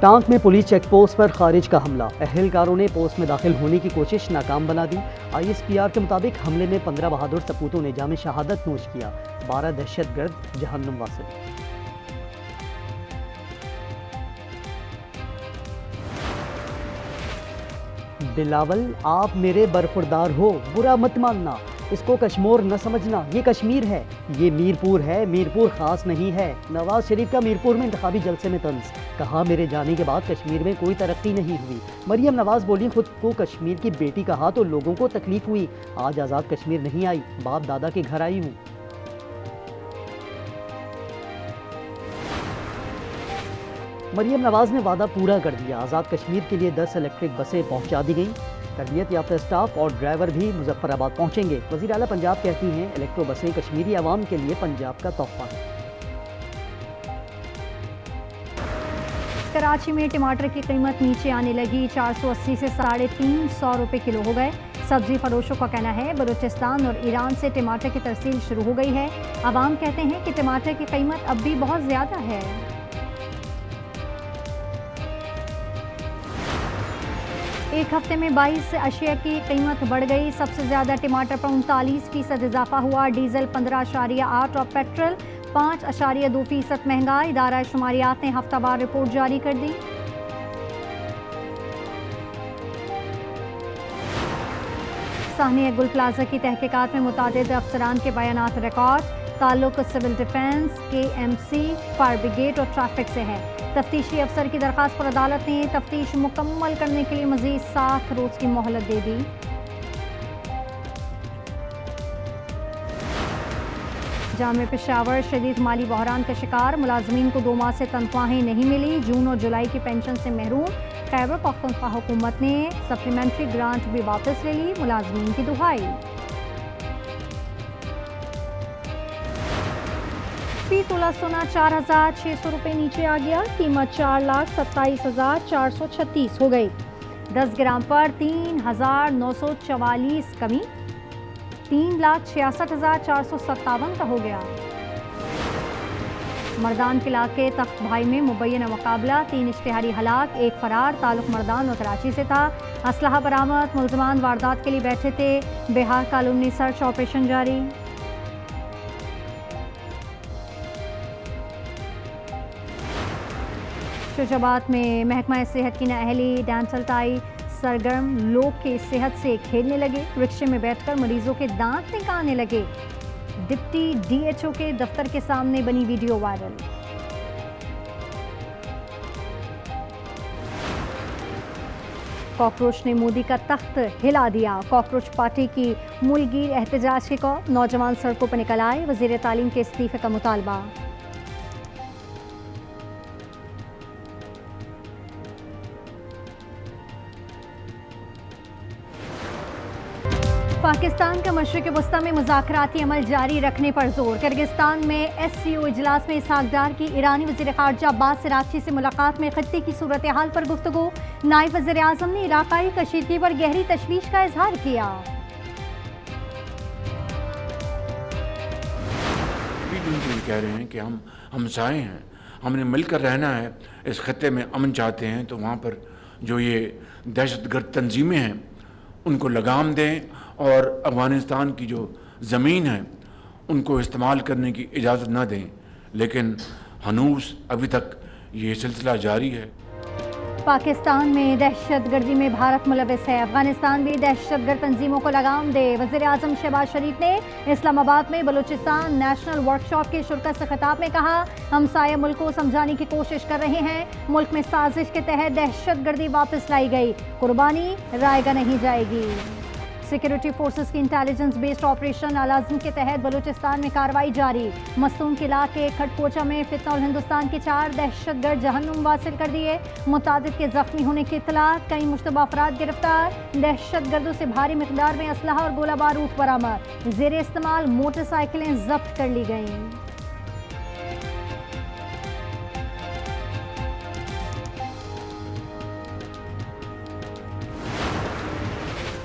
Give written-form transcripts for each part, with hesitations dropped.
Tank में police check post पर खारिज का हमला। अहलकारों ने पोस्ट में दाखिल होने की कोशिश नाकाम बना दी। ISPR के मुताबिक हमले में 15 बहादुर सपूतों ने जाम शहादत नोश किया। 12 दहशतगर्द जहन्नुम वासिल। बिलावल, आप मेरे बरखुरदार हो, बुरा मत मानना। इसको कश्मीर न समझना, ये कश्मीर है, ये मीरपुर है, मीरपुर खास नहीं है। नवाज शरीफ का मीरपुर में इंतखाबी जलसे में तंज। कहा, मेरे जाने के बाद कश्मीर में कोई तरक्की नहीं हुई। मरियम नवाज बोली, खुद को कश्मीर की बेटी कहा तो लोगों को तकलीफ हुई। आज आज़ाद कश्मीर नहीं आई, बाप दादा के घर आई हूँ। मरियम नवाज ने वादा पूरा कर दिया। आज़ाद कश्मीर के लिए 10 इलेक्ट्रिक बसें पहुंचा दी गईं। तरबियत याफ्ता स्टाफ और ड्राइवर भी मुजफ्फराबाद पहुंचेंगे। वज़ीर आला पंजाब कहती हैं, इलेक्ट्रो बसें कश्मीरी आवाम के लिए पंजाब का तोहफा है। कराची में टमाटर की कीमत नीचे आने लगी। 480 से 350 रुपये किलो हो गए। सब्जी फरोशों का कहना है, बलूचिस्तान और ईरान से टमाटर की तरसील शुरू हो गई है। आवाम कहते हैं कि टमाटर की कीमत अब भी बहुत ज़्यादा है। एक हफ्ते में 22 अशिया की कीमत बढ़ गई। सबसे ज़्यादा टमाटर पर 39% इजाफा हुआ। डीजल 15.8 और पेट्रोल 5.2% महंगा। इदारा शुमारियात ने हफ्तावार रिपोर्ट जारी कर दी। साहनिया गुल प्लाजा की तहकीकात में मुतादिद अफसरान के बयानात रिकॉर्ड। ताल्लुक civil defence, KMC, fire brigade और ट्रैफिक से है। तफ्तीशी अफसर की दरख्वास्त पर अदालत ने तफ्तीश मुकम्मल करने के लिए मजीद 7 रोज की मोहलत दे दी। जामे पेशावर शदीद माली बहरान का शिकार। मुलाजमीन को 2 माह से तनख्वाहें नहीं मिली। जून और जुलाई की पेंशन से महरूम। खैबर पख्तूनख्वा हुकूमत ने सप्लीमेंट्री ग्रांट भी वापस ले ली। मुलाजमीन की दुहाई। फी तोला सोना 4,600 रुपये नीचे आ गया। कीमत 4,27,436 हो गई। 10 ग्राम पर 3,944 कमी 3,66,457 का हो गया। मर्दान किला के तख्त भाई में मुबैना मुकाबला। 3 इश्तिहारी हलाक, 1 फरार। ताल्लुक मर्दान और कराची से था। असलहा बरामद। मुल्ज़मान वारदात के लिए बैठे थे। बिहार कॉलोनी सर्च ऑपरेशन जारी। शोजाबाद में महकमा सेहत की नाअहली डेंटल टाई सरगर्म लोग के सेहत से खेलने लगे। रिक्शे में बैठकर मरीजों के दांत निकालने लगे। डिप्टी DHO के दफ्तर के सामने बनी वीडियो वायरल। कॉकरोच ने मोदी का तख्त हिला दिया। कॉकरोच पार्टी की मुल्कगीर एहतजाज के नौजवान सड़कों पर निकल आए। वजीर तालीम के इस्तीफे का मुतालबा। पाकिस्तान का मशरिक़ वस्ता में मुज़ाकराती अमल जारी रखने पर जोर। किर्गिस्तान में SCO इजलास में इसहाक डार की ईरानी वज़ीर ख़ारजा अब्बास अराग़ची से मुलाकात में खत्ते की सूरत हाल पर गुफ्तगू। नायब वज़ीर आज़म ने इलाक़ाई कशीदगी पर गहरी तशवीश का इजहार किया। कह रहे हैं कि हम हमसाए हैं, हमने मिलकर रहना है। इस खत्ते में अमन चाहते हैं तो वहाँ पर जो ये दहशतगर्द तंजीमें हैं उनको लगाम दें और अफ़गानिस्तान की जो ज़मीन है उनको इस्तेमाल करने की इजाज़त न दें। लेकिन हनूस अभी तक ये सिलसिला जारी है। पाकिस्तान में दहशतगर्दी में भारत मुलविस है। अफगानिस्तान भी दहशतगर्द तंजीमों को लगाम दे। वज़ीर आज़म शहबाज शरीफ ने इस्लामाबाद में बलूचिस्तान नेशनल वर्कशॉप के शुरकत से खिताब में कहा, हमसाया मुल्क को समझाने की कोशिश कर रहे हैं। मुल्क में साजिश के तहत दहशतगर्दी वापस लाई गई। कुर्बानी रायगा नहीं जाएगी। सिक्योरिटी फोर्सेस की इंटेलिजेंस बेस्ड ऑपरेशन अल-आज़म के तहत बलूचिस्तान में कार्रवाई जारी। मस्तूम किला के खटकोचा में फितना और हिंदुस्तान के 4 दहशतगर्द जहन्नुम वासिल कर दिए। मुतादिद के जख्मी होने की इत्तला। कई मुश्तबा अफराद गिरफ्तार। दहशतगर्दों से भारी मिकदार में असलहा और गोला बारूद बरामद। जेर इस्तेमाल मोटरसाइकिलें जब्त कर ली गईं।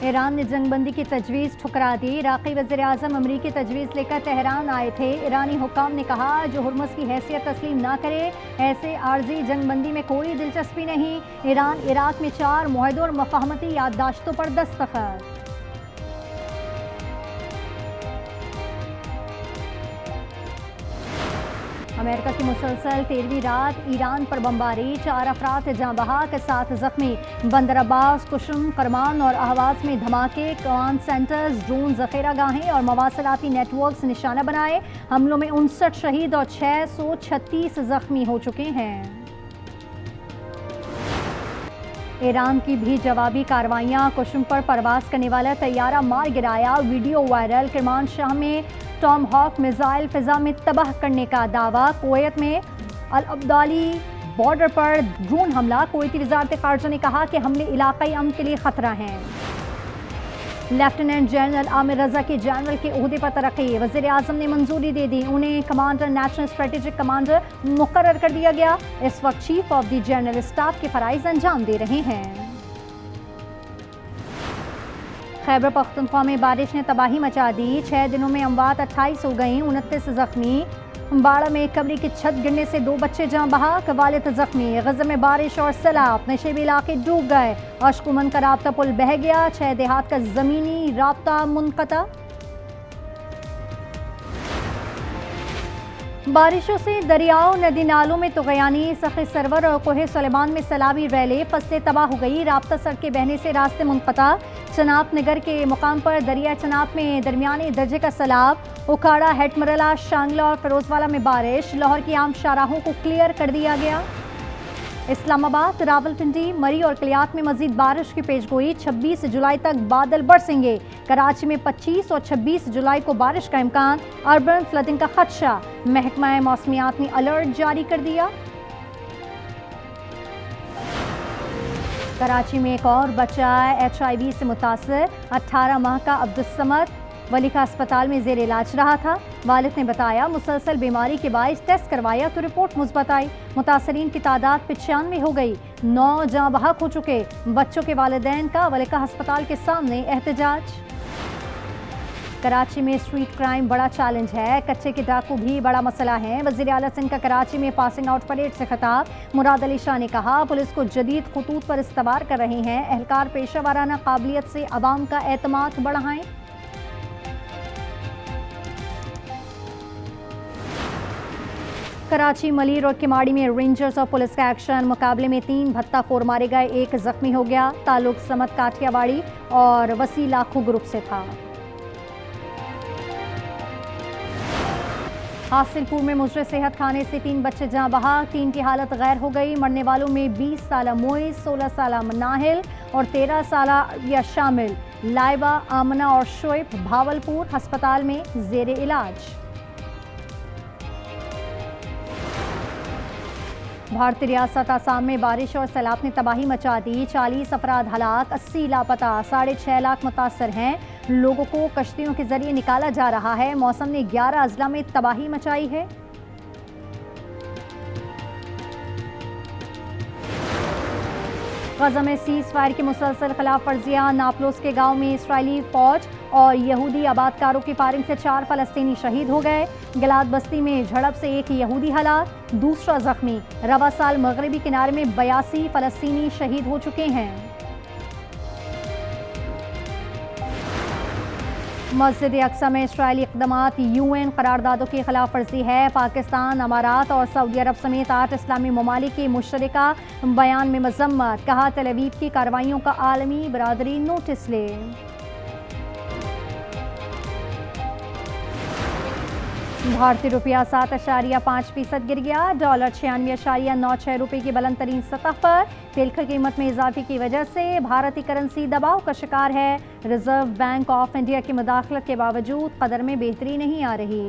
ईरान ने जंगबंदी की तजवीज़ ठुकरा दी। इराक़ी वज़ीर-ए-आज़म अमरीकी तजवीज़ लेकर तेहरान आए थे। ईरानी हुक्काम ने कहा जो हुर्मुज़ की हैसियत तस्लीम ना करे ऐसे आर्जी जंगबंदी में कोई दिलचस्पी नहीं। ईरान इराक़ में 4 मुआहदों और मफाहमती याददाश्तों पर दस्तखत। अमेरिका की मुसलसल 13वीं रात ईरान पर बमबारी, 4 अफराद जाँ बहक, 7 जख्मी। बंदर अब्बास, कुशुम, करमान और अहवाज में धमाके, कमांड सेंटर्स, ड्रोन जखेरा गाहें और मवासलाती नेटवर्क्स निशाना बनाए। हमलों में 59 शहीद और 636 जख्मी हो चुके हैं। ईरान की भी जवाबी कार्रवाइयाँ, कुशुम पर परवाज करने वाला तैयारा मार गिराया, वीडियो वायरल। किरमानशाह में टॉम हॉक मिसाइल फिजा में तबाह करने का दावा। कुवैत में अल अब्दाली बॉर्डर पर ड्रोन हमला, कुवैती वज़ारत ख़ारजा ने कहा कि हमले इलाक़ाई अमन के लिए खतरा हैं। लेफ्टिनेंट जनरल आमिर रजा के जनरल के ओहदे पर तरक्की, वज़ीर आज़म ने मंजूरी दे दी। उन्हें कमांडर नेशनल स्ट्रेटेजिक कमांडर मुकर्रर कर दिया गया। इस वक्त chief of the general staff के फ़राइज़ अंजाम दे रहे हैं। खैबर पख्तूनख्वा में बारिश ने तबाही मचा दी। 6 दिनों में अमवात 28 हो गई, 29 जख्मी। बाड़ा में कमरे की छत गिरने से 2 बच्चे जाँ बहक, वालिद जख्मी। गज़ा में बारिश और सैलाब, नशेबी इलाके डूब गए। अशकुमन का राब्ता पुल बह गया, 6 देहात का ज़मीनी राब्ता मुनक़ता। बारिशों से दरियाओं नदी नालों में तुग़यानी, सख़े सरवर और कोहे सुलेमान में सैलाबी रैले, फसलें तबाह हो गई। राब्ता सड़कें बहने से रास्ते मुनक़ता। चनाब नगर के मुकाम पर दरिया चनाब में दरमियाने दर्जे का सैलाब। उखाड़ा, हेटमरला, शांगला और फिरोजवाला में बारिश, लाहौर की आम शाहराहों को क्लियर कर दिया गया। इस्लामाबाद, रावलपिंडी, मरी और कलियात में मजीद बारिश की पेशगोई, 26 जुलाई तक बादल बरसेंगे। कराची में 25 और 26 जुलाई को बारिश का इम्कान, अर्बन फ्लडिंग का खदशा। महकमा मौसमियात ने अलर्ट जारी कर दिया। कराची में एक और बच्चा HIV से मुतासर, 18 माह का अब्दुस्समद वली का अस्पताल में जेर इलाज रहा था। वालिद ने बताया मुसलसल बीमारी के बायस टेस्ट करवाया तो रिपोर्ट मुस्बत आई। मुतासरीन की तादाद 95 हो गई, 9 जाँ बहक हो चुके। बच्चों के वालिदैन का वली का अस्पताल के सामने एहतजाज। कराची में स्ट्रीट क्राइम बड़ा चैलेंज है, कच्चे के डाकू भी बड़ा मसला है। वज़ीर आला सिंध का कराची में पासिंग आउट परेड से खिताब, मुराद अली शाह ने कहा पुलिस को जदीद खतूत पर इस्तवार कर रहे हैं। एहलकार पेशा वाराना काबिलियत से अवाम का एतमाद बढ़ाएं। कराची, मलीर और किमाड़ी में रेंजर्स और पुलिस का एक्शन, मुकाबले में 3 भत्ताखोर मारे गए, 1 जख्मी हो गया। ताल्लुक समत काठियावाड़ी और वसी लाखों ग्रुप से था। हासिलपुर में मुजरे सेहत खाने से 3 बच्चे जाँ बहक, 3 की हालत गैर हो गई। मरने वालों में 20 साला मोइज, 16 साला मनाहिल और 13 साला या शामिल। लाइबा, आमना और शोएब भावलपुर अस्पताल में जेर इलाज। भारतीय रियासत आसाम में बारिश और सैलाब ने तबाही मचा दी, 40 अफराद हलाक, 80 लापता, 6.5 लाख मुतासर हैं। लोगों को कश्तियों के जरिए निकाला जा रहा है। मौसम ने 11 अजला में तबाही मचाई है। गजा में सीज फायर की मुसलसल खिलाफ वर्जियाँ, नापलोस के गांव में इसराइली फौज और यहूदी आबादकारों की फायरिंग से 4 फलस्तीनी शहीद हो गए। गिलाद बस्ती में झड़प से 1 यहूदी हलाक, दूसरा जख्मी। रवा साल मगरबी किनारे में 82 फलस्तीनी शहीद हो चुके हैं। मस्जिद अक्सा में इसराइली इक़दामात UN करारदादों की खिलाफ वर्जी है। पाकिस्तान, अमारात और सऊदी अरब समेत 8 इस्लामी ममालिक की मुश्तरका बयान में मजम्मत, कहा तेल अवीव की कार्रवाइयों का आलमी बरादरी नोटिस ले। भारतीय रुपया 7.5% गिर गया, डॉलर 96.96 रुपये की बुलंद तरीन सतह पर। तेल की कीमत में इजाफे की वजह से भारतीय करेंसी दबाव का शिकार है। रिजर्व बैंक ऑफ इंडिया की मुदाखलत के बावजूद कदर में बेहतरी नहीं आ रही।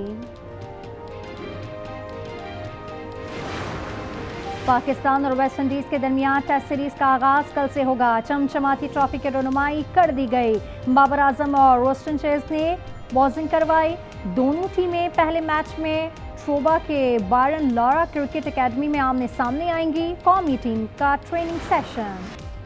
पाकिस्तान और वेस्ट इंडीज के दरमियान टेस्ट सीरीज का आगाज कल से होगा। चमचमाती ट्रॉफी की रनुमाई कर दी गई। बाबर आजम और रोस्टन चेज ने बॉलिंग करवाई। दोनों टीमें पहले मैच में ट्रोबा के बारन लॉरा क्रिकेट एकेडमी में आमने सामने आएंगी। कौमी टीम का training session.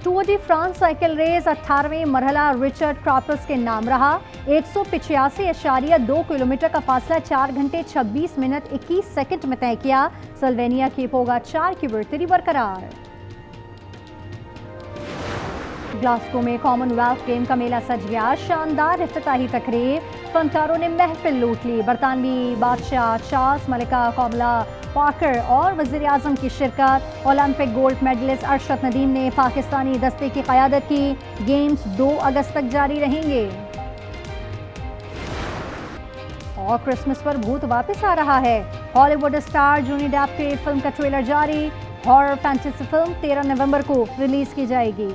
Tour de France cycle race 18वें मरहला रिचर्ड क्रॉपर्स के नाम रहा। 185.2 किलोमीटर का फासला 4 घंटे 26 मिनट 21 सेकंड में तय किया। स्लोवेनिया की पोगाचार की बढ़तरी बरकरार। ग्लासगो में कॉमनवेल्थ गेम का मेला सज गया। शानदार इफ्तिताही तकरीब, फनकारों ने महफिल लूट ली। बरतानवी बादशाह चार्ल्स, मलिका कमला पाकर और वज़ीर आज़म की शिरकत। Olympic gold medallist Arshad Nadeem ने पाकिस्तानी दस्ते की क़यादत की। गेम्स 2 अगस्त तक जारी रहेंगे। और क्रिसमस पर भूत वापस आ रहा है। हॉलीवुड स्टार जॉनी डेप की फिल्म का ट्रेलर जारी। हॉरर फैंटेसी फिल्म 13 नवंबर को रिलीज की जाएगी।